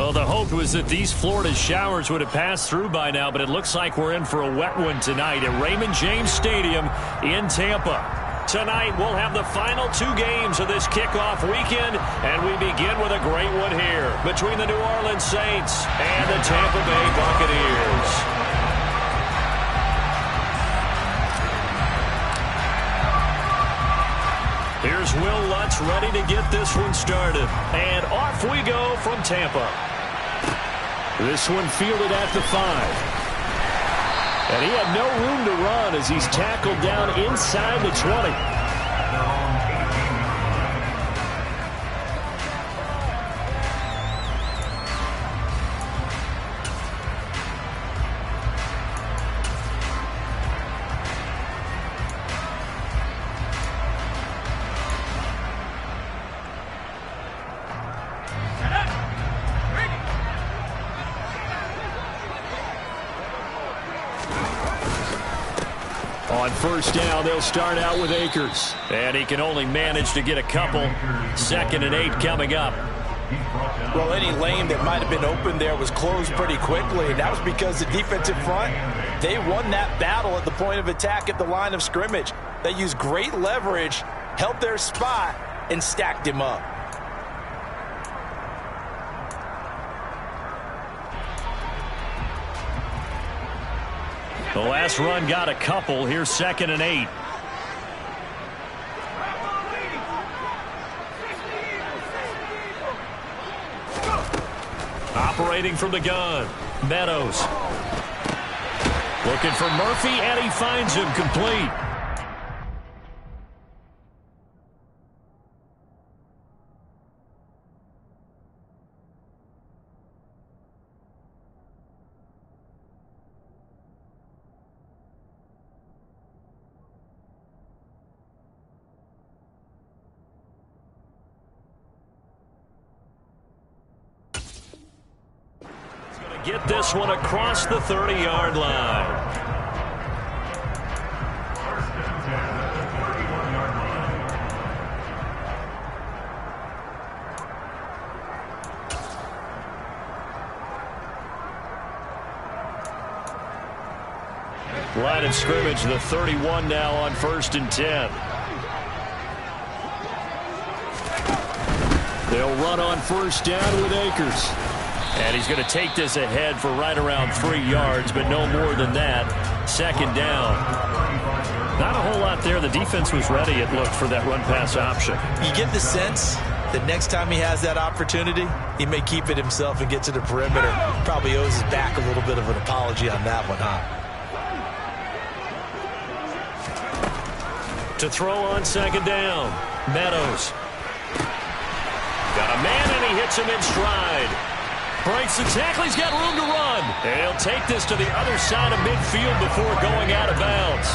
Well, the hope was that these Florida showers would have passed through by now, but it looks like we're in for a wet one tonight at Raymond James Stadium in Tampa. Tonight, we'll have the final 2 games of this kickoff weekend, and we begin with a great one here between the New Orleans Saints and the Tampa Bay Buccaneers. Here's Will Lutz ready to get this one started. And off we go from Tampa. This one fielded at the 5. And he had no room to run as he's tackled down inside the 20. On first down, they'll start out with Akers. And he can only manage to get a couple. 2nd and 8 coming up. Well, any lane that might have been open there was closed pretty quickly, and that was because the defensive front, they won that battle at the point of attack at the line of scrimmage. They used great leverage, held their spot, and stacked him up. The last run got a couple. Here's 2nd and 8. Operating from the gun, Meadows. Looking for Murphy, and he finds him complete. Get this one across the 30-yard line. Line of scrimmage, the 31 now on 1st and 10. They'll run on first down with Akers. And he's going to take this ahead for right around 3 yards, but no more than that. 2nd down. Not a whole lot there. The defense was ready, it looked, for that run-pass option. You get the sense that next time he has that opportunity, he may keep it himself and get to the perimeter. Probably owes his back a little bit of an apology on that one, huh? To throw on 2nd down, Meadows. Got a man, and he hits him in stride. Breaks the tackle. He's got room to run. And he'll take this to the other side of midfield before going out of bounds.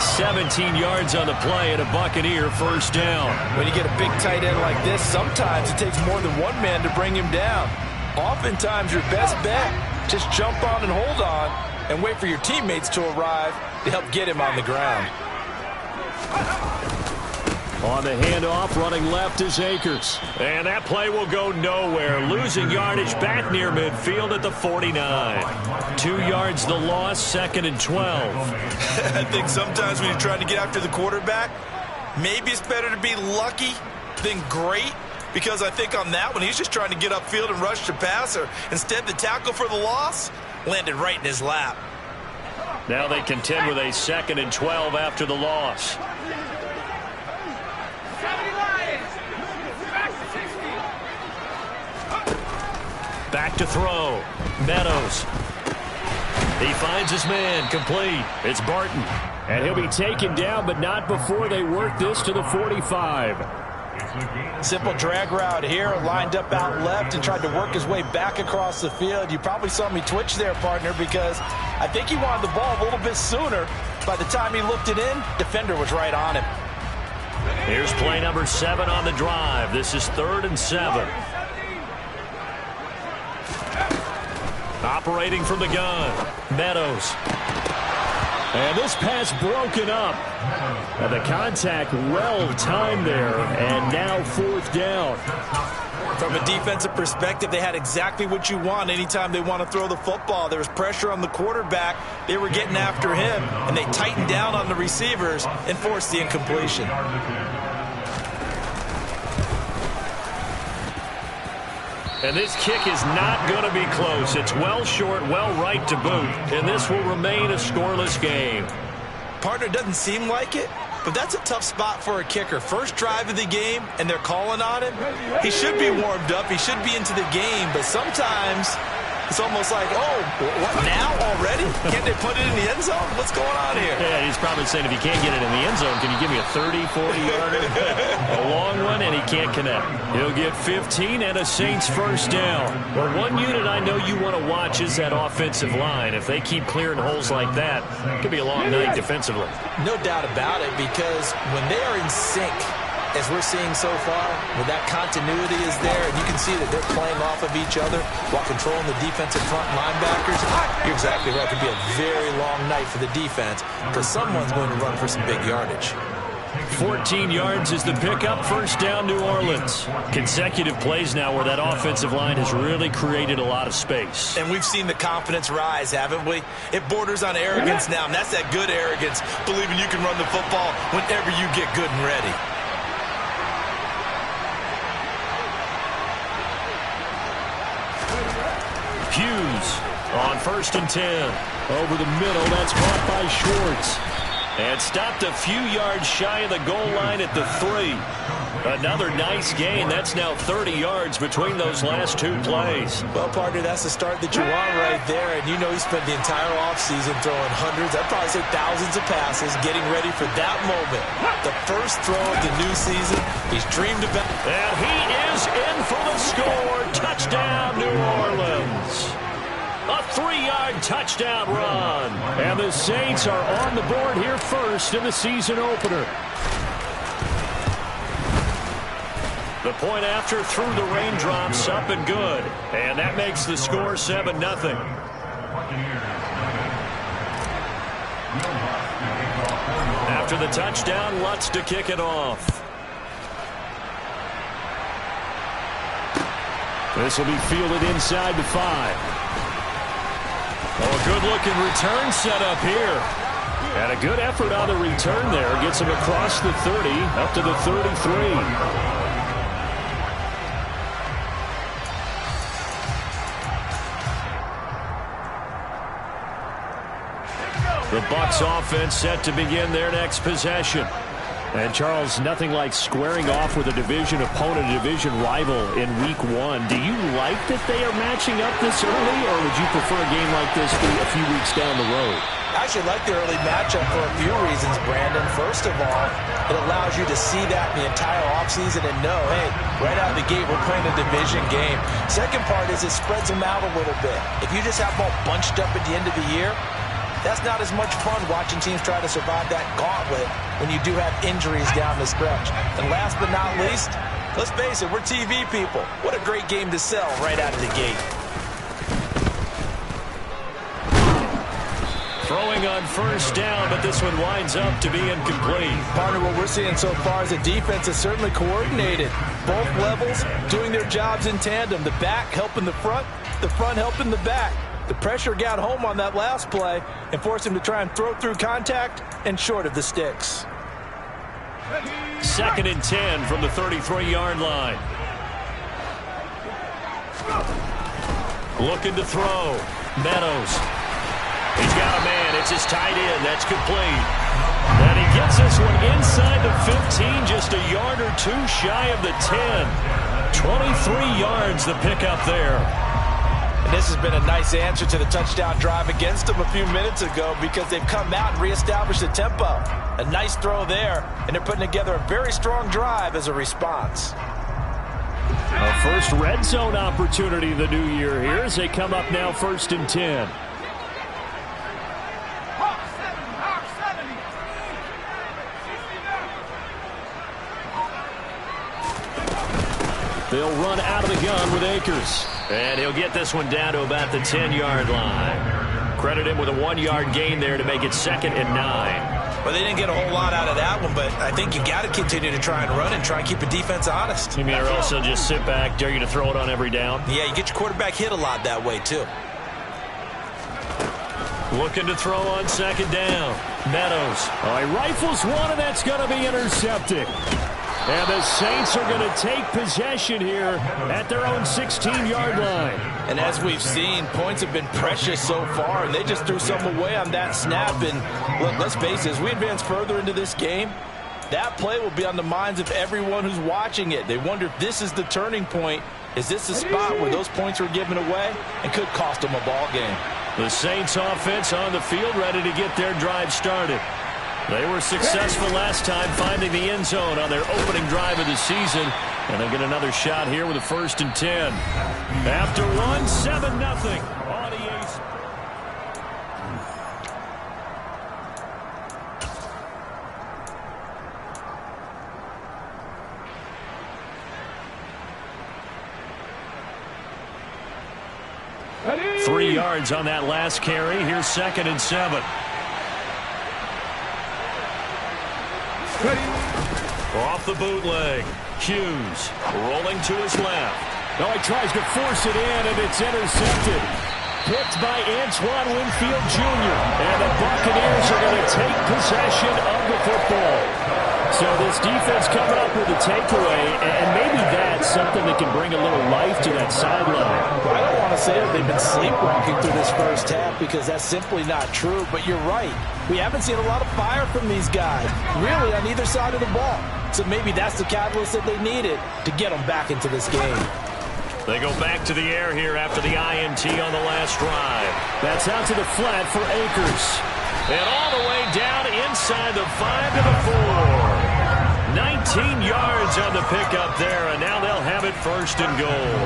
17 yards on the play and a Buccaneer first down. When you get a big tight end like this, sometimes it takes more than one man to bring him down. Oftentimes, your best bet, just jump on and hold on and wait for your teammates to arrive to help get him on the ground. On the handoff, running left is Akers. And that play will go nowhere. Losing yardage back near midfield at the 49. 2 yards the loss, 2nd and 12. I think sometimes when you're trying to get after the quarterback, maybe it's better to be lucky than great. Because I think on that one, he's just trying to get upfield and rush the passer. Instead, the tackle for the loss landed right in his lap. Now they contend with a 2nd and 12 after the loss. Back to throw. Meadows. He finds his man, complete. It's Barton. And he'll be taken down, but not before they work this to the 45. Simple drag route here, lined up out left and tried to work his way back across the field. You probably saw me twitch there, partner, because I think he wanted the ball a little bit sooner. By the time he looked it in, defender was right on him. Here's play number 7 on the drive. This is 3rd and 7. Operating from the gun, Meadows. And this pass broken up. And the contact well timed there. And now 4th down. From a defensive perspective, they had exactly what you want anytime they want to throw the football. There was pressure on the quarterback. They were getting after him, and they tightened down on the receivers and forced the incompletion. And this kick is not going to be close. It's well short, well right to boot, and this will remain a scoreless game. Partner, doesn't seem like it, but that's a tough spot for a kicker. First drive of the game, and they're calling on him. He should be warmed up. He should be into the game, but sometimes it's almost like, oh, what now already? Can't they put it in the end zone? What's going on here? Yeah, he's probably saying if you can't get it in the end zone, can you give me a 30, 40-yarder? A long one, and he can't connect. He'll get 15 and a Saints first down. Well, one unit I know you want to watch is that offensive line. If they keep clearing holes like that, it could be a long night defensively. No doubt about it, because when they are in sync, as we're seeing so far, when that continuity is there, and you can see that they're playing off of each other while controlling the defensive front linebackers, you're exactly right. It could be a very long night for the defense because someone's going to run for some big yardage. 14 yards is the pickup. First down, New Orleans. Consecutive plays now where that offensive line has really created a lot of space. And we've seen the confidence rise, haven't we? It borders on arrogance now, and that's that good arrogance, believing you can run the football whenever you get good and ready. Hughes on 1st and 10. Over the middle, that's caught by Schwartz. And stopped a few yards shy of the goal line at the 3. Another nice gain. That's now 30 yards between those last two plays. Well, partner, that's the start that you want right there. And you know he spent the entire offseason throwing hundreds, I'd probably say thousands of passes, getting ready for that moment. The first throw of the new season he's dreamed about. And he is in for the score. Touchdown, New Orleans. A 3-yard touchdown run. And the Saints are on the board here first in the season opener. The point after through the raindrops, up and good. And that makes the score 7-0. After the touchdown, Lutz to kick it off. This will be fielded inside the 5. Oh, a good-looking return set up here. And a good effort on the return there. Gets him across the 30, up to the 33. The Bucs offense set to begin their next possession. And, Charles, nothing like squaring off with a division opponent, a division rival in Week 1. Do you like that they are matching up this early, or would you prefer a game like this a few weeks down the road? I actually like the early matchup for a few reasons, Brandon. First of all, it allows you to see that in the entire offseason and know, hey, right out of the gate, we're playing a division game. Second part is it spreads them out a little bit. If you just have them all bunched up at the end of the year, that's not as much fun watching teams try to survive that gauntlet when you do have injuries down the stretch. And last but not least, let's face it, we're TV people. What a great game to sell right out of the gate. Throwing on first down, but this one winds up to be incomplete. Partner, what we're seeing so far is the defense is certainly coordinated. Both levels doing their jobs in tandem. The back helping the front helping the back. The pressure got home on that last play and forced him to try and throw through contact and short of the sticks. 2nd and 10 from the 33-yard line. Looking to throw. Meadows. He's got a man. It's his tight end. That's complete. And he gets this one inside the 15, just a yard or two shy of the 10. 23 yards the pickup there. And this has been a nice answer to the touchdown drive against them a few minutes ago because they've come out and reestablished the tempo. A nice throw there, and they're putting together a very strong drive as a response. A first red zone opportunity in the new year here as they come up now 1st and 10. They'll run out of the gun with Akers. And he'll get this one down to about the 10-yard line. Credit him with a 1-yard gain there to make it 2nd and 9. Well, they didn't get a whole lot out of that one, but I think you got to continue to try and run and try and keep a defense honest. You mean or also just sit back, dare you to throw it on every down? Yeah, you get your quarterback hit a lot that way, too. Looking to throw on second down. Meadows. All right, rifles one, and that's going to be intercepted. And the Saints are going to take possession here at their own 16-yard line. And as we've seen, points have been precious so far, and they just threw some away on that snap. And look, let's face it, as we advance further into this game, that play will be on the minds of everyone who's watching it. They wonder if this is the turning point. Is this the spot where those points were given away and could cost them a ball game? The Saints offense on the field ready to get their drive started. They were successful last time finding the end zone on their opening drive of the season. And they'll get another shot here with a 1st and 10. After one, 7-0. Audience. Ready? 3 yards on that last carry. Here's 2nd and 7. Ready? Off the bootleg. Hughes rolling to his left. No, he tries to force it in, and it's intercepted. Picked by Antoine Winfield Jr. And the Buccaneers are going to take possession of the football. So this defense coming up with a takeaway, and maybe that's something that can bring a little life to that sideline. I don't want to say that they've been sleepwalking through this first half because that's simply not true, but you're right. We haven't seen a lot of fire from these guys, really, on either side of the ball. So maybe that's the catalyst that they needed to get them back into this game. They go back to the air here after the INT on the last drive. That's out to the flat for Akers. And all the way down inside the 5 to the 4. 19 yards on the pickup there, and now they'll have it 1st and goal.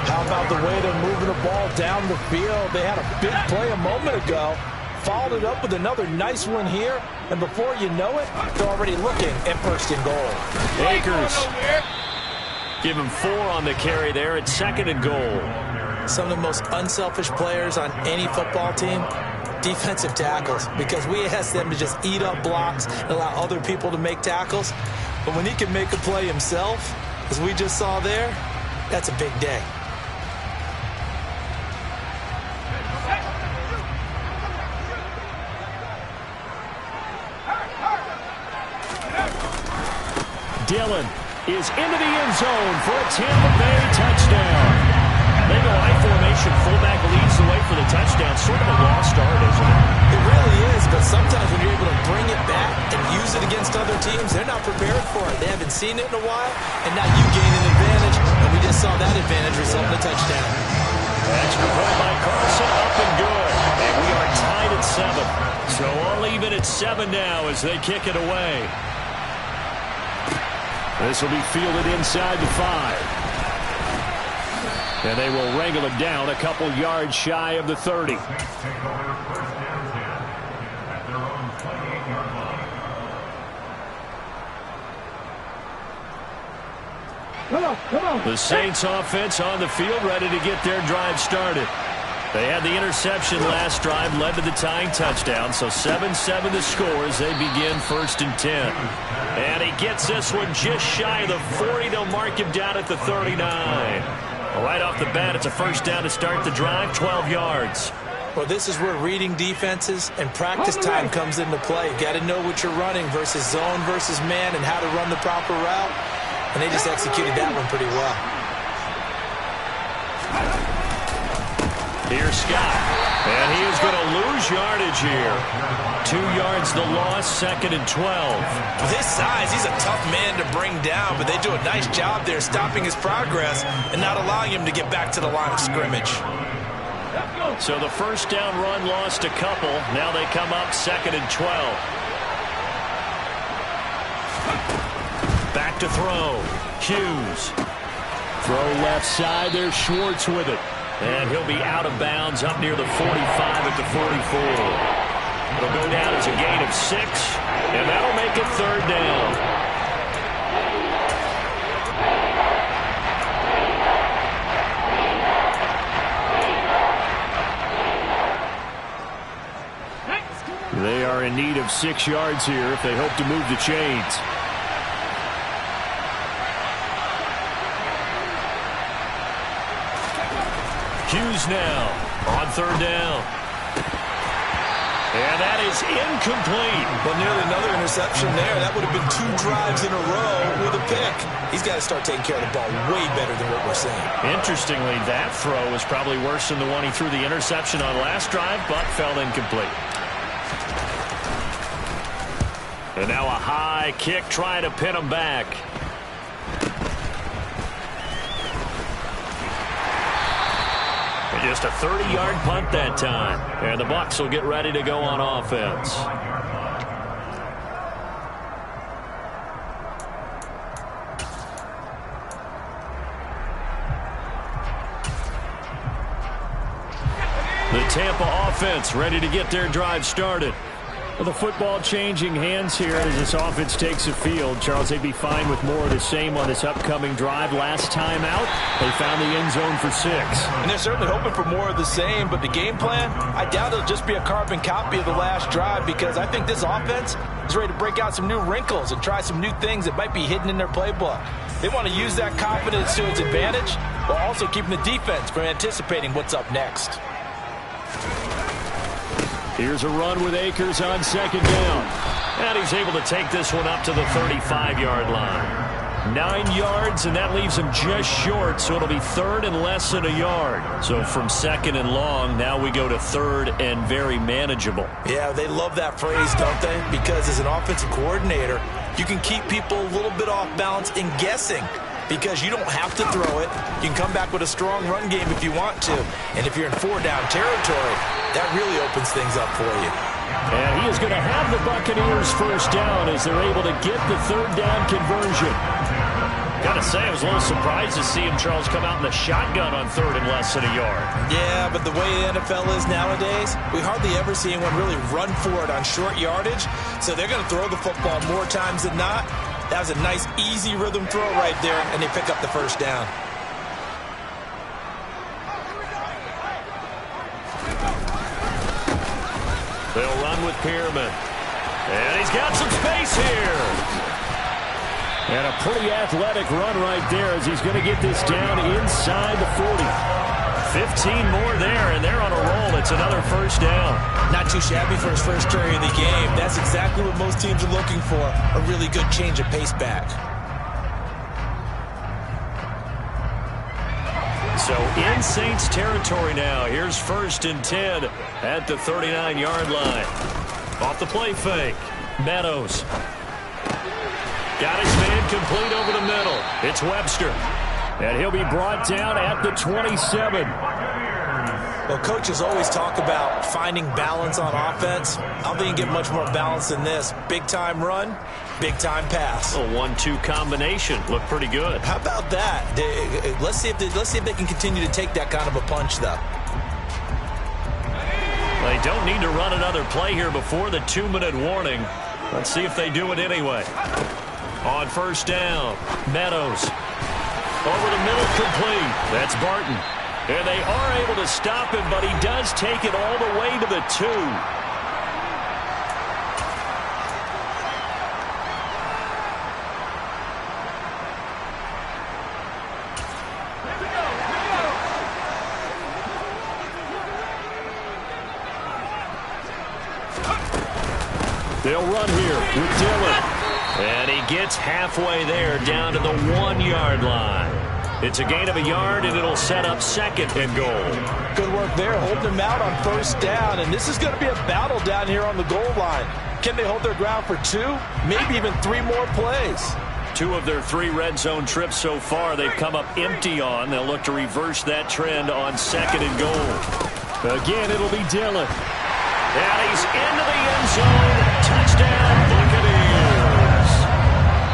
How about the way they're moving the ball down the field? They had a big play a moment ago, followed it up with another nice one here, and before you know it, they're already looking at 1st and goal. Akers. Give him 4 on the carry there at 2nd and goal. Some of the most unselfish players on any football team, defensive tackles, because we ask them to just eat up blocks and allow other people to make tackles. But when he can make a play himself, as we just saw there, that's a big day. Dillon is into the end zone for a Tampa Bay touchdown. They go I formation. Fullback leads the way for the touchdown. Sort of a lost art, isn't it? It really is, but sometimes when you're able to bring it back and use it against other teams, they're not prepared for it. They haven't seen it in a while, and now you gain an advantage, and we just saw that advantage result in a touchdown. Extra point by Carlson, up and good. And we are tied at 7. So all even at 7 now as they kick it away. This will be fielded inside the 5. And they will wrangle it down a couple yards shy of the 30. Come on. The Saints offense on the field ready to get their drive started. They had the interception last drive, led to the tying touchdown. So 7-7 the score as they begin 1st and 10. And he gets this one just shy of the 40. They'll mark him down at the 39. Right off the bat, it's a 1st down to start the drive, 12 yards. Well, this is where reading defenses and practice time comes into play. You got to know what you're running versus zone versus man and how to run the proper route. And they just executed that one pretty well. Here's Scott. And he is going to lose yardage here. 2 yards the loss, 2nd and 12. With his size, he's a tough man to bring down, but they do a nice job there stopping his progress and not allowing him to get back to the line of scrimmage. So the 1st down run lost a couple. Now they come up 2nd and 12. Back to throw. Hughes. Throw left side. There's Schwartz with it. And he'll be out of bounds up near the 45 at the 44. It'll go down as a gain of 6, and that'll make it 3rd down. They are in need of 6 yards here if they hope to move the chains. Hughes now on 3rd down. And that is incomplete. Well, nearly another interception there. That would have been 2 drives in a row with a pick. He's got to start taking care of the ball way better than what we're seeing. Interestingly, that throw was probably worse than the one he threw the interception on last drive, but fell incomplete. And now a high kick trying to pin him back. Just a 30-yard punt that time. And the Bucs will get ready to go on offense. The Tampa offense ready to get their drive started. Well, the football changing hands here as this offense takes the field. Charles, they'd be fine with more of the same on this upcoming drive. Last time out, they found the end zone for 6. And they're certainly hoping for more of the same, but the game plan, I doubt it'll just be a carbon copy of the last drive, because I think this offense is ready to break out some new wrinkles and try some new things that might be hidden in their playbook. They want to use that confidence to its advantage, while also keeping the defense from anticipating what's up next. Here's a run with Akers on 2nd down. And he's able to take this one up to the 35-yard line. 9 yards, and that leaves him just short, so it'll be 3rd and less than a yard. So from 2nd and long, now we go to 3rd and very manageable. Yeah, they love that phrase, don't they? Because as an offensive coordinator, you can keep people a little bit off balance in guessing, because you don't have to throw it. You can come back with a strong run game if you want to. And if you're in 4-down territory, that really opens things up for you. And he is going to have the Buccaneers 1st down as they're able to get the 3rd down conversion. Gotta say, I was a little surprised to see him, Charles, come out in the shotgun on 3rd and less than a yard. Yeah, but the way the NFL is nowadays, we hardly ever see anyone really run for it on short yardage. So they're going to throw the football more times than not. That was a nice, easy rhythm throw right there, and they pick up the 1st down. They'll run with Pierman. And he's got some space here. And a pretty athletic run right there as he's going to get this down inside the 40. 15 more there, and they're on a roll. It's another 1st down. Not too shabby for his first carry of the game. That's exactly what most teams are looking for, a really good change of pace back. So in Saints territory now. Here's 1st and 10 at the 39-yard line. Off the play fake. Meadows. Got his man complete over the middle. It's Webster. And he'll be brought down at the 27. Well, coaches always talk about finding balance on offense. I don't think you get much more balance than this. Big-time run, big-time pass. A 1-2 combination. Looked pretty good. How about that? Let's see if they can continue to take that kind of a punch, though. They don't need to run another play here before the 2-minute warning. Let's see if they do it anyway. On 1st down, Meadows. Over the middle, complete. That's Barton. And they are able to stop him, but he does take it all the way to the 2. They'll run here with Dillon. And he gets halfway there, down to the 1-yard line. It's a gain of a yard, and it'll set up 2nd and goal. Good work there, holding him out on 1st down. And this is going to be a battle down here on the goal line. Can they hold their ground for 2, maybe even 3 more plays? 2 of their 3 red zone trips so far they've come up empty on. They'll look to reverse that trend on 2nd and goal. Again, it'll be Dillon. And he's into the end zone. Touchdown, Buccaneers.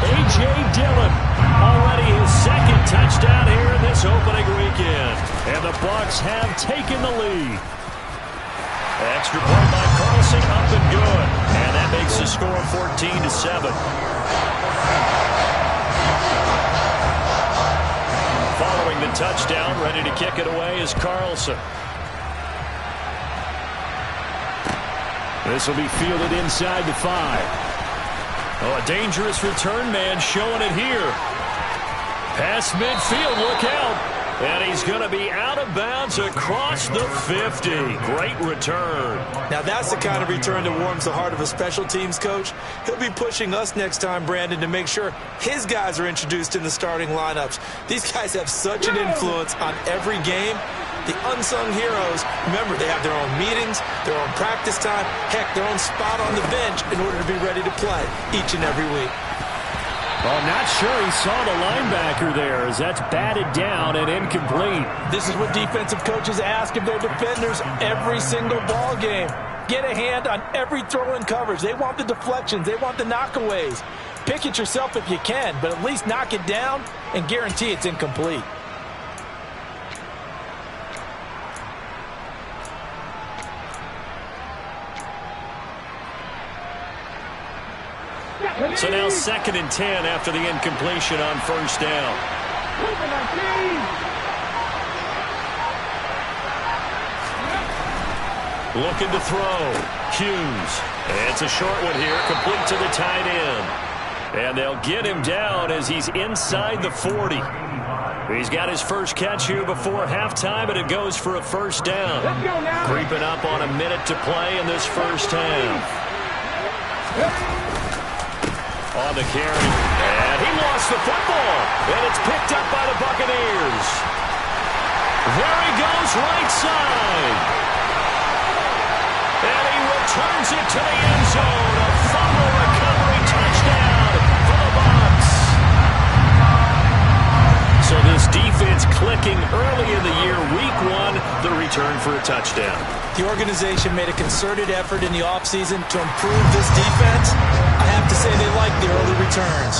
A.J. Dillon, already his 2nd touchdown here in this opening weekend. And the Bucs have taken the lead. Extra point by Carlson, up and good. And that makes the score 14-7. Following the touchdown, ready to kick it away is Carlson. This will be fielded inside the 5. Oh, a dangerous return man showing it here. Past midfield, look out. And he's going to be out of bounds across the 50. Great return. Now that's the kind of return that warms the heart of a special teams coach. He'll be pushing us next time, Brandon, to make sure his guys are introduced in the starting lineups. These guys have such an influence on every game. The unsung heroes, remember, they have their own meetings, their own practice time, heck, their own spot on the bench in order to be ready to play each and every week. Well, not sure he saw the linebacker there as that's batted down and incomplete. This is what defensive coaches ask of their defenders every single ball game. Get a hand on every throw in coverage. They want the deflections. They want the knockaways. Pick it yourself if you can, but at least knock it down and guarantee it's incomplete. So now 2nd and 10 after the incompletion on first down. Looking to throw. Hughes. And it's a short one here, complete to the tight end. And they'll get him down as he's inside the 40. He's got his first catch here before halftime, and it goes for a first down. Creeping up on a minute to play in this first half. On the carry, and he lost the football, and it's picked up by the Buccaneers. There he goes, right side. And he returns it to the end zone. A fumble recovery touchdown for the Bucs. So this defense clicking early in the year, week 1, the return for a touchdown. The organization made a concerted effort in the offseason to improve this defense. I have to say they like the early returns.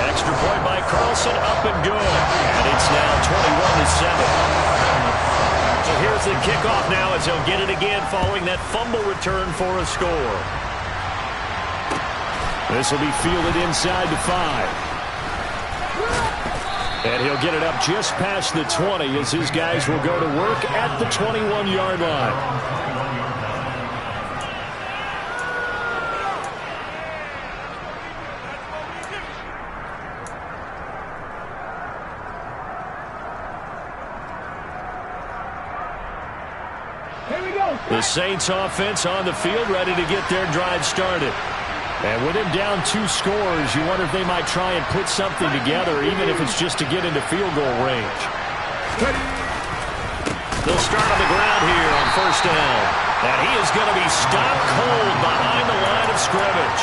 Extra point by Carlson, up and good. And it's now 21-7. So here's the kickoff now as he'll get it again following that fumble return for a score. This will be fielded inside the 5. And he'll get it up just past the 20 as his guys will go to work at the 21-yard line. The Saints offense on the field ready to get their drive started. And with him down 2 scores, you wonder if they might try and put something together, even if it's just to get into field goal range. They'll start on the ground here on first down. And he is going to be stopped cold behind the line of scrimmage.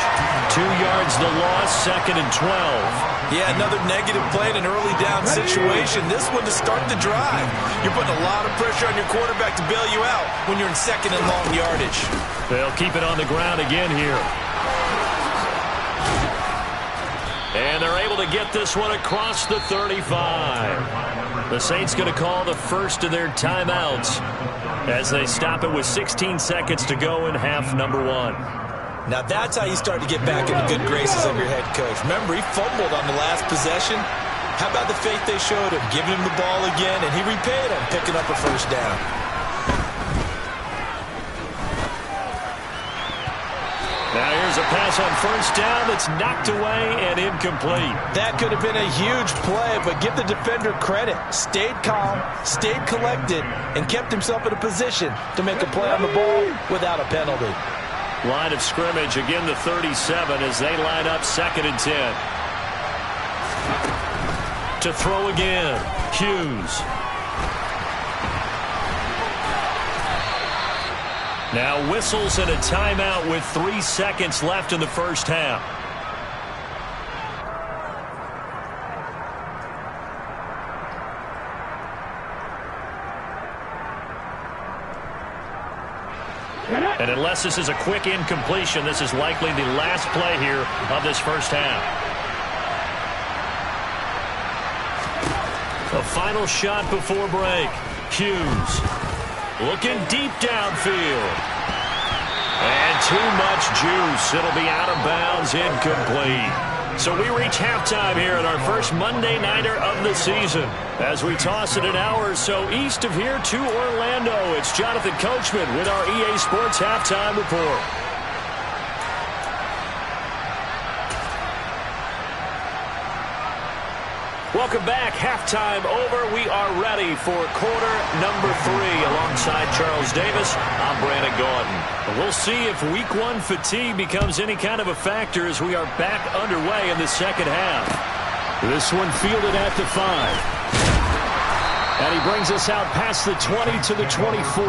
2 yards the loss, 2nd and 12. Yeah, another negative play in an early down situation. This one to start the drive. You're putting a lot of pressure on your quarterback to bail you out when you're in 2nd and long yardage. They'll keep it on the ground again here. And they're able to get this one across the 35. The Saints going to call the first of their timeouts as they stop it with 16 seconds to go in half number 1. Now that's how you start to get back in the good graces of your head coach. Remember, he fumbled on the last possession. How about the faith they showed him, giving him the ball again, and he repaid him, picking up a first down. Now here's a pass on first down that's knocked away and incomplete. That could have been a huge play, but give the defender credit. Stayed calm, stayed collected, and kept himself in a position to make a play on the ball without a penalty. Line of scrimmage, again the 37 as they line up 2nd and 10. To throw again, Hughes. Now whistles and a timeout with 3 seconds left in the first half. And unless this is a quick incompletion, this is likely the last play here of this first half. A final shot before break. Hughes looking deep downfield. And too much juice. It'll be out of bounds, incomplete. So we reach halftime here at our first Monday Nighter of the season. As we toss it an hour or so east of here to Orlando, it's Jonathan Coachman with our EA Sports Halftime Report. Welcome back. Halftime over. We are ready for quarter number 3. Alongside Charles Davis, I'm Brandon Gaudin. We'll see if week 1 fatigue becomes any kind of a factor as we are back underway in the second half. This one fielded at the 5. And he brings us out past the 20 to the 24.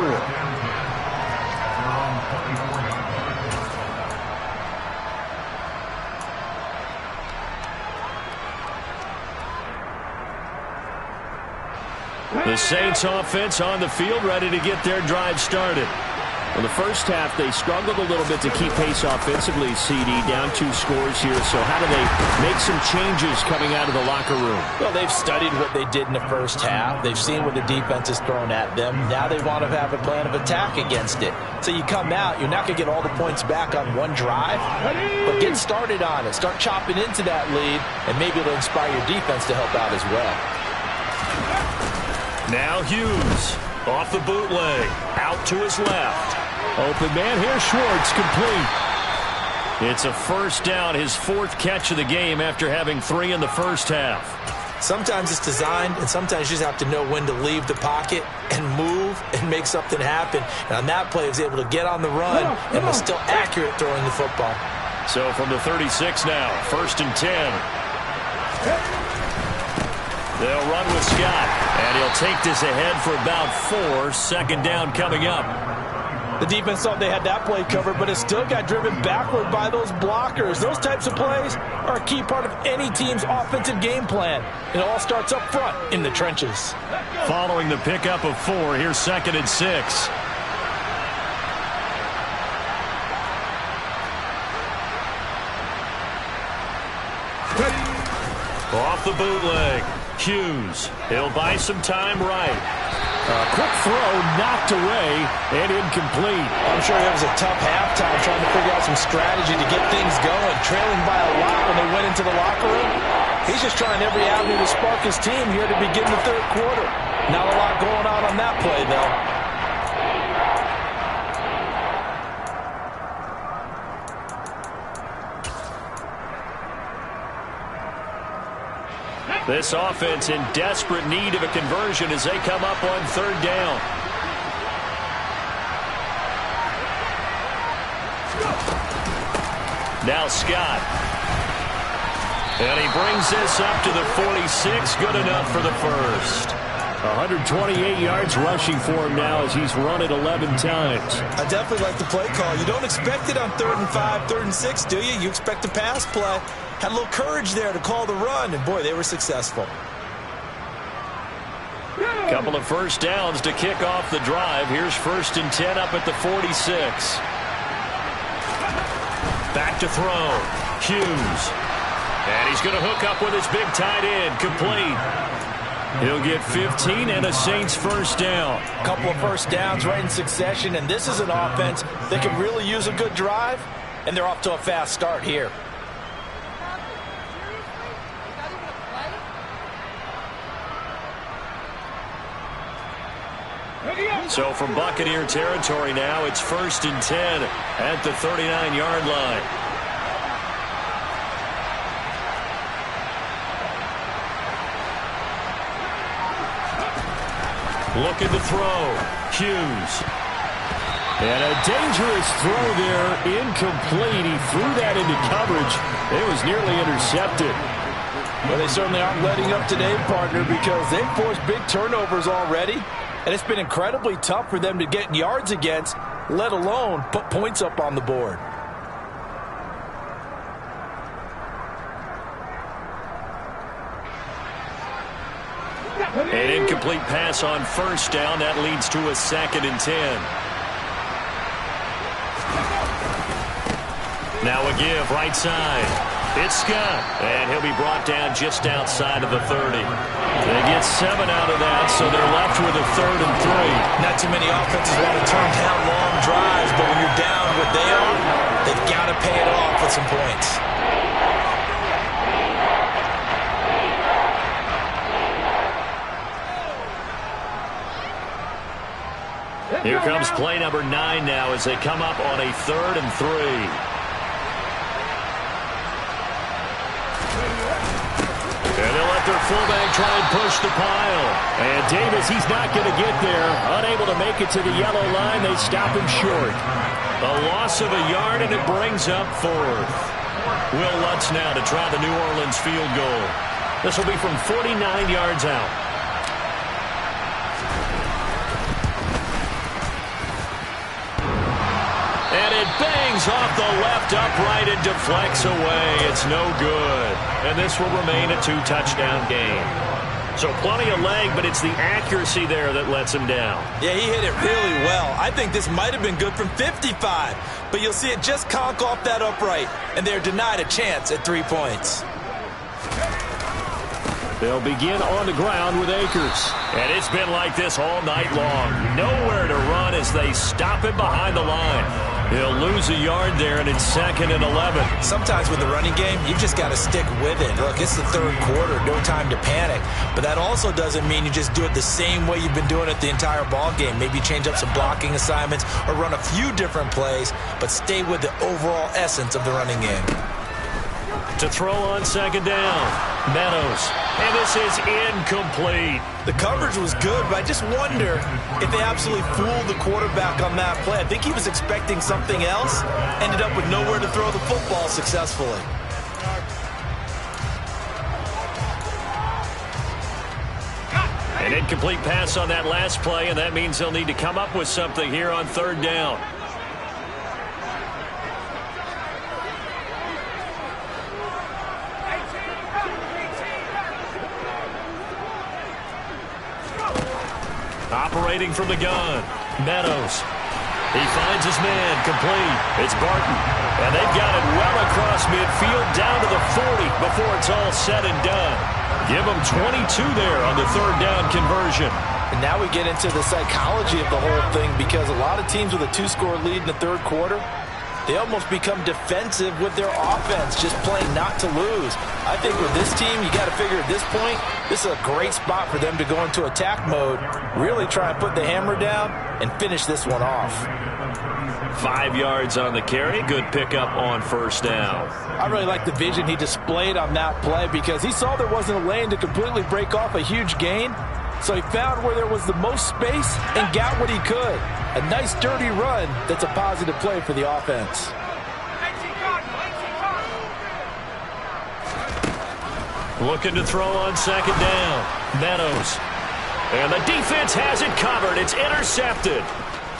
The Saints offense on the field, ready to get their drive started. Well, the first half, they struggled a little bit to keep pace offensively, CD, down 2 scores here. So how do they make some changes coming out of the locker room? Well, they've studied what they did in the first half. They've seen what the defense has thrown at them. Now they want to have a plan of attack against it. So you come out, you're not going to get all the points back on one drive, but get started on it. Start chopping into that lead, and maybe it'll inspire your defense to help out as well. Now Hughes off the bootleg, out to his left. Open man here, Schwartz, complete. It's a first down, his 4th catch of the game after having 3 in the first half. Sometimes it's designed, and sometimes you just have to know when to leave the pocket and move and make something happen. And on that play, he was able to get on the run and was still accurate throwing the football. So from the 36 now, 1st and 10. They'll run with Scott, and he'll take this ahead for about 4. Second down coming up. The defense thought they had that play covered, but it still got driven backward by those blockers. Those types of plays are a key part of any team's offensive game plan. It all starts up front in the trenches. Following the pickup of 4, here's 2nd and 6. Off the bootleg. Hughes. He'll buy some time right. Quick throw knocked away and incomplete. I'm sure it was a tough halftime trying to figure out some strategy to get things going. Trailing by a lot when they went into the locker room. He's just trying every avenue to spark his team here to begin the 3rd quarter. Not a lot going on that play, though. This offense in desperate need of a conversion as they come up on 3rd down. Now Scott. And he brings this up to the 46. Good enough for the first. 128 yards rushing for him now as he's run it 11 times. I definitely like the play call. You don't expect it on 3rd and 5, 3rd and 6, do you? You expect a pass play. Had a little courage there to call the run, and boy, they were successful. Couple of first downs to kick off the drive. Here's 1st and 10 up at the 46. Back to throw. Hughes. And he's going to hook up with his big tight end. Complete. He'll get 15 and a Saints first down. A couple of first downs right in succession, and this is an offense that can really use a good drive, and they're off to a fast start here. So from Buccaneer territory now, it's 1st and 10 at the 39-yard line. Looking to throw. Hughes. And a dangerous throw there, incomplete. He threw that into coverage. It was nearly intercepted. Well, they certainly aren't letting up today, partner, because they've forced big turnovers already. And it's been incredibly tough for them to get yards against, let alone put points up on the board. An incomplete pass on first down. That leads to a 2nd and 10. Now a give, right side. It's Scott, and he'll be brought down just outside of the 30. They get 7 out of that, so they're left with a 3rd and 3. Not too many offenses want to turn down long drives, but when you're down what they are, they've got to pay it off with some points. Here comes play number 9 now as they come up on a 3rd and 3. And they'll let their fullback try and push the pile. And Davis, he's not going to get there. Unable to make it to the yellow line. They stop him short. A loss of a yard, and it brings up 4th. Will Lutz now to try the New Orleans field goal. This will be from 49 yards out. And it bangs off the left upright and deflects away. It's no good. And this will remain a 2-touchdown game. So plenty of leg, but it's the accuracy there that lets him down. Yeah, he hit it really well. I think this might have been good from 55. But you'll see it just conk off that upright. And they're denied a chance at 3 points. They'll begin on the ground with Akers. And it's been like this all night long. Nowhere to run as they stop him behind the line. He'll lose a yard there, and it's 2nd and 11. Sometimes with the running game, you've just got to stick with it. Look, it's the 3rd quarter, no time to panic. But that also doesn't mean you just do it the same way you've been doing it the entire ball game. Maybe change up some blocking assignments or run a few different plays, but stay with the overall essence of the running game. To throw on 2nd down, Meadows. And this is incomplete. The coverage was good, but I just wonder if they absolutely fooled the quarterback on that play. I think he was expecting something else, ended up with nowhere to throw the football successfully. An incomplete pass on that last play, and that means they'll need to come up with something here on 3rd down. Operating from the gun, Meadows. He finds his man, complete. It's Barton. And they've got it well across midfield, down to the 40 before it's all said and done. Give them 22 there on the 3rd down conversion. And now we get into the psychology of the whole thing, because a lot of teams with a 2-score lead in the 3rd quarter, they almost become defensive with their offense, just playing not to lose. I think with this team, you got to figure at this point, this is a great spot for them to go into attack mode, really try and put the hammer down and finish this one off. 5 yards on the carry. Good pickup on 1st down. I really like the vision he displayed on that play, because he saw there wasn't a lane to completely break off a huge gain. So he found where there was the most space and got what he could. A nice dirty run that's a positive play for the offense. Looking to throw on 2nd down. Meadows. And the defense has it covered. It's intercepted.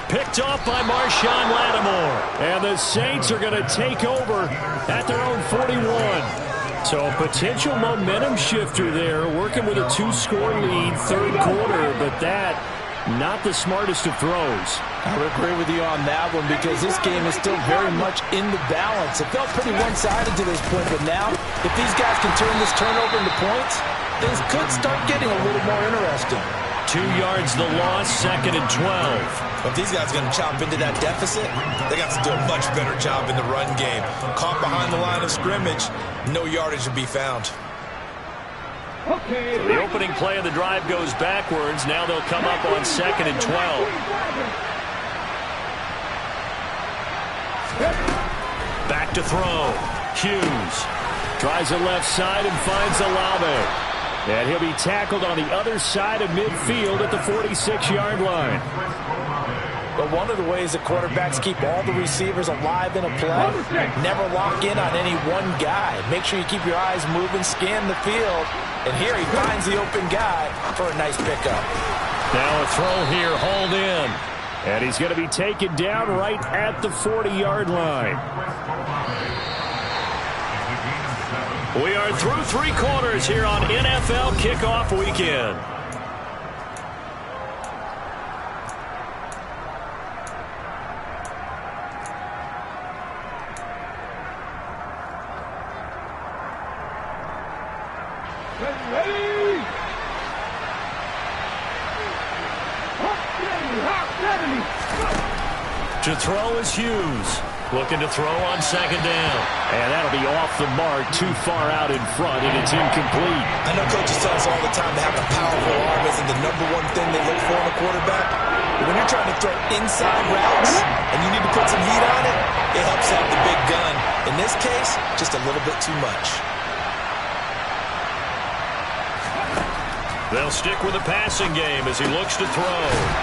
Picked off by Marshawn Lattimore. And the Saints are going to take over at their own 41. So a potential momentum shifter there, working with a 2-score lead, 3rd quarter, but that, not the smartest of throws. I would agree with you on that one, because this game is still very much in the balance. It felt pretty one-sided to this point, but now, if these guys can turn this turnover into points, things could start getting a little more interesting. 2 yards the loss, 2nd and 12. If these guys are going to chop into that deficit, they got to do a much better job in the run game. Caught behind the line of scrimmage, no yardage to be found. Okay. The opening play of the drive goes backwards. Now they'll come up on 2nd and 12. Back to throw. Hughes. Tries the left side and finds Olave. And he'll be tackled on the other side of midfield at the 46-yard line. But one of the ways the quarterbacks keep all the receivers alive in a play, never lock in on any one guy. Make sure you keep your eyes moving, scan the field, and here he finds the open guy for a nice pickup. Now a throw here, hauled in. And he's going to be taken down right at the 40-yard line. We are through 3 quarters here on NFL Kickoff Weekend. To throw is Hughes. Looking to throw on 2nd down. And that'll be off the mark, too far out in front, and it's incomplete. I know coaches tell us all the time that having a powerful arm isn't the #1 thing they look for in a quarterback. When you're trying to throw inside routes and you need to put some heat on it, it helps have the big gun. In this case, just a little bit too much. They'll stick with the passing game as he looks to throw.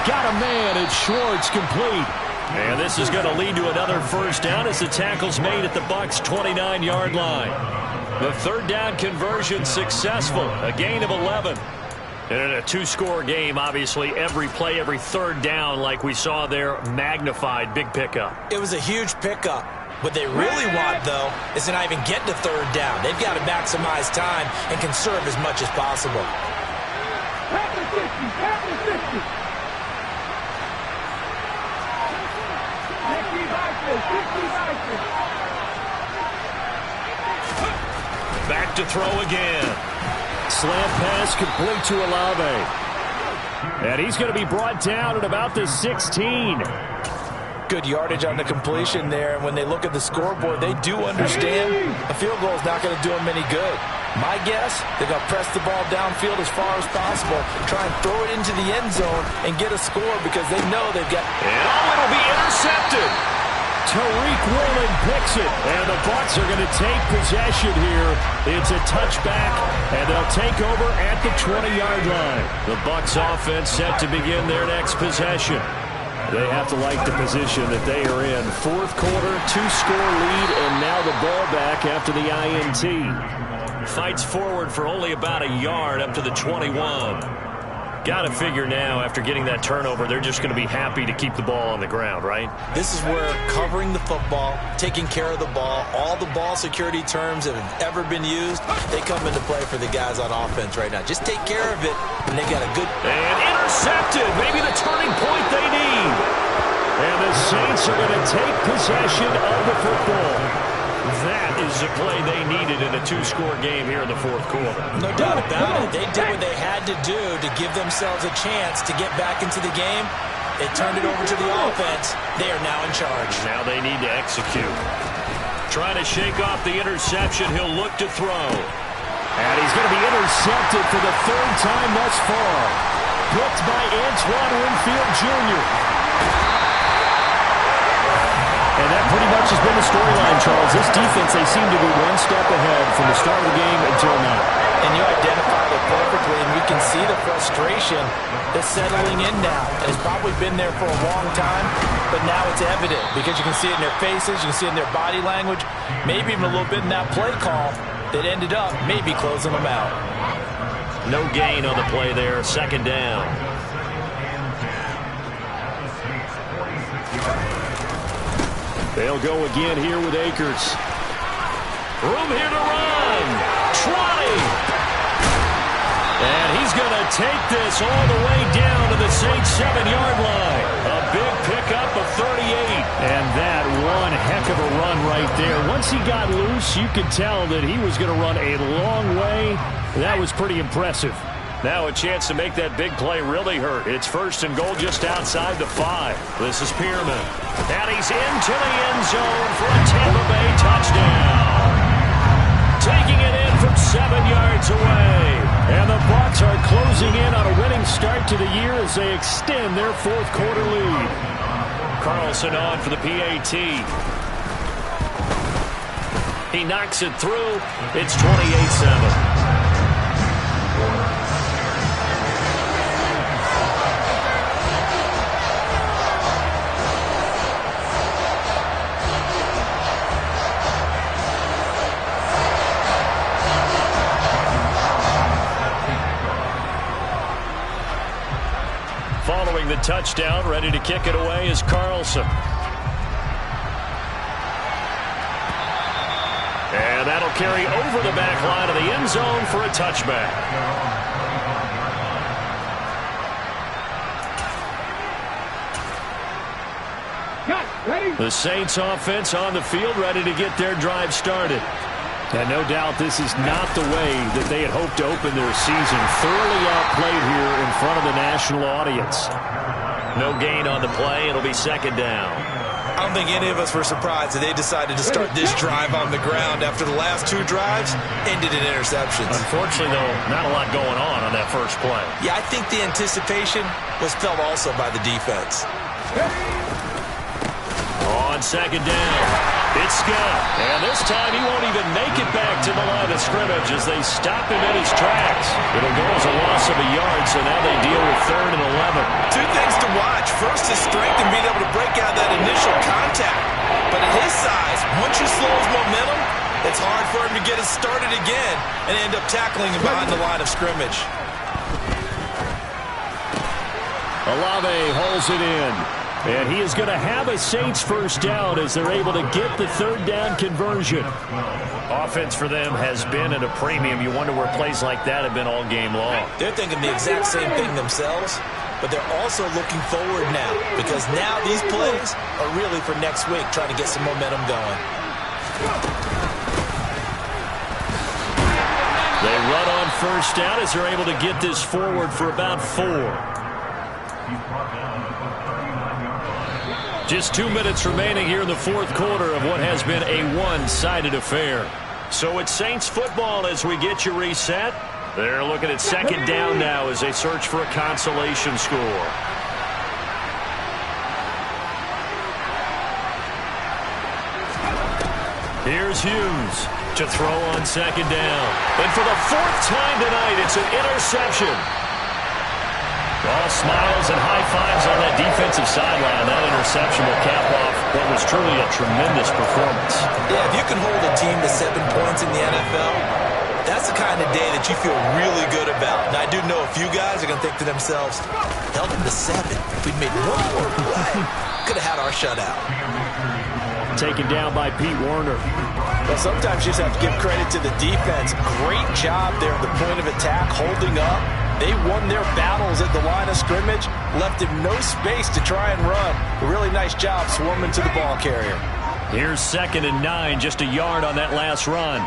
Got a man, it's Schwartz, complete. And this is going to lead to another first down as the tackle's made at the Bucs' 29-yard line. The third down conversion successful, a gain of 11. And in a two-score game, obviously, every play, every third down, like we saw there, magnified, big pickup. It was a huge pickup. What they really want, though, is to not even get to third down. They've got to maximize time and conserve as much as possible. Back to throw again. Slant pass complete to Olave. And he's going to be brought down at about the 16. Good yardage on the completion there. And when they look at the scoreboard, they do understand a field goal is not going to do them any good. My guess, they're going to press the ball downfield as far as possible, try and throw it into the end zone and get a score because they know they've got... And it'll be intercepted. Tariq Woolen picks it, and the Bucs are going to take possession here. It's a touchback, and they'll take over at the 20-yard line. The Bucs offense set to begin their next possession. They have to like the position that they are in. Fourth quarter, two-score lead, and now the ball back after the INT. Fights forward for only about a yard up to the 21. Got to figure now, after getting that turnover, they're just going to be happy to keep the ball on the ground, right? This is where covering the football, taking care of the ball, all the ball security terms that have ever been used, they come into play for the guys on offense right now. Just take care of it, and they got a good... And intercepted! Maybe the turning point they need. And the Saints are going to take possession of the football. That is the play they needed in a two-score game here in the fourth quarter. No doubt about it. They did what they had to do to give themselves a chance to get back into the game. They turned it over to the offense. They are now in charge. Now they need to execute. Trying to shake off the interception. He'll look to throw. And he's going to be intercepted for the third time thus far. Picked by Antoine Winfield Jr. And that pretty much has been the storyline, Charles. This defense, they seem to be one step ahead from the start of the game until now. And you identified it perfectly, and we can see the frustration that's settling in now. It's probably been there for a long time, but now it's evident because you can see it in their faces, you can see it in their body language, maybe even a little bit in that play call that ended up maybe closing them out. No gain on the play there, second down. They'll go again here with Akers. Room here to run. Trotting. And he's going to take this all the way down to the Saints 7-yard line. A big pickup of 38. And that one heck of a run right there. Once he got loose, you could tell that he was going to run a long way. That was pretty impressive. Now a chance to make that big play really hurt. It's first and goal just outside the 5. This is Pearman. And he's into the end zone for a Tampa Bay touchdown. Taking it in from 7 yards away. And the Bucs are closing in on a winning start to the year as they extend their fourth quarter lead. Carlson on for the PAT. He knocks it through. It's 28-7. Following the touchdown, ready to kick it away is Carlson. And that'll carry over the back line of the end zone for a touchback. The Saints offense on the field, ready to get their drive started. And no doubt this is not the way that they had hoped to open their season. Thoroughly outplayed here in front of the national audience. No gain on the play. It'll be second down. I don't think any of us were surprised that they decided to start this drive on the ground after the last 2 drives ended in interceptions. Unfortunately, though, not a lot going on that first play. Yeah, I think the anticipation was felt also by the defense. On second down, it's Scott. And this time he won't even make it back to the line of scrimmage as they stop him in his tracks. It'll go as a loss of a yard, so now they deal with 3rd and 11. 2 things to watch. First, his strength and being able to break out that initial contact. But at his size, once you slow his momentum, it's hard for him to get it started again and end up tackling him behind the line of scrimmage. Olave holds it in. And he is going to have a Saints first down as they're able to get the 3rd down conversion. Offense for them has been at a premium. You wonder where plays like that have been all game long. They're thinking the exact same thing themselves, but they're also looking forward now because now these plays are really for next week, trying to get some momentum going. They run on first down as they're able to get this forward for about 4. Just 2 minutes remaining here in the 4th quarter of what has been a one-sided affair. So it's Saints football as we get you reset. They're looking at second down now as they search for a consolation score. Here's Hughes to throw on second down. And for the 4th time tonight, it's an interception. All smiles and high fives on that defensive sideline. That interception will cap off what was truly a tremendous performance. Yeah, if you can hold a team to 7 points in the NFL, that's the kind of day that you feel really good about. And I do know a few guys are going to think to themselves, held them to 7. If we'd made 1 more play, could have had our shutout. Taken down by Pete Werner. Well, sometimes you just have to give credit to the defense. Great job there at the point of attack, holding up. They won their battles at the line of scrimmage, left him no space to try and run. A really nice job swarming to the ball carrier. Here's 2nd and 9, just a yard on that last run.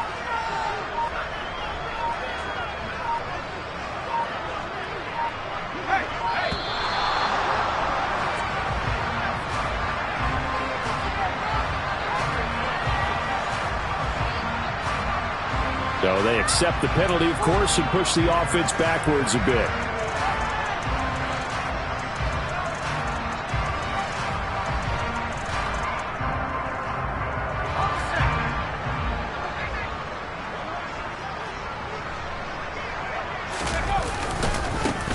So they accept the penalty, of course, and push the offense backwards a bit.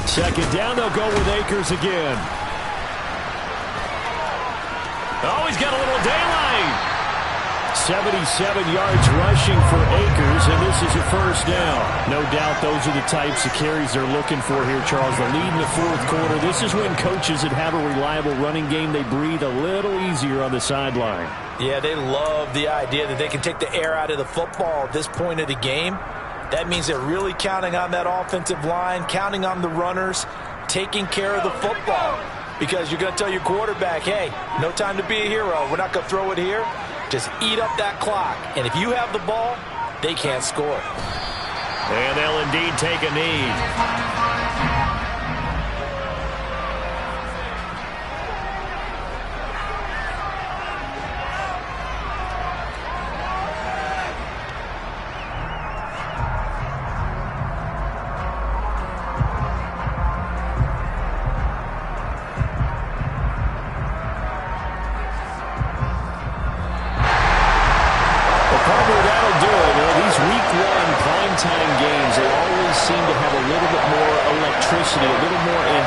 Second down, they'll go with Akers again. Oh, he's got a little daylight. 77 yards rushing for Akers, and this is a first down. No doubt those are the types of carries they're looking for here, Charles. The lead in the 4th quarter. This is when coaches that have a reliable running game, they breathe a little easier on the sideline. Yeah, they love the idea that they can take the air out of the football at this point of the game. That means they're really counting on that offensive line, counting on the runners, taking care of the football. Because you're going to tell your quarterback, hey, no time to be a hero. We're not going to throw it here. Just eat up that clock. And if you have the ball, they can't score. And they'll indeed take a knee.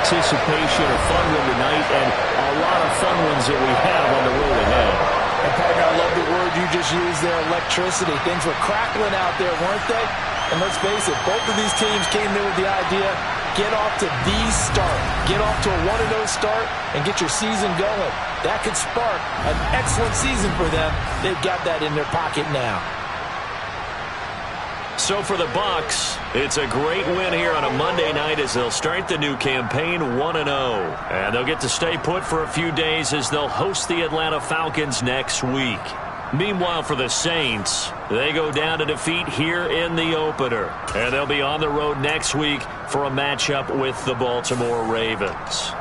Anticipation, a fun one tonight, and a lot of fun ones that we have on the road ahead. And partner, I love the word you just used there, electricity. Things were crackling out there, weren't they? And let's face it, both of these teams came in with the idea, get off to the start. Get off to a 1-0 start and get your season going. That could spark an excellent season for them. They've got that in their pocket now. So for the Bucs, it's a great win here on a Monday night as they'll start the new campaign 1-0. And they'll get to stay put for a few days as they'll host the Atlanta Falcons next week. Meanwhile, for the Saints, they go down to defeat here in the opener. And they'll be on the road next week for a matchup with the Baltimore Ravens.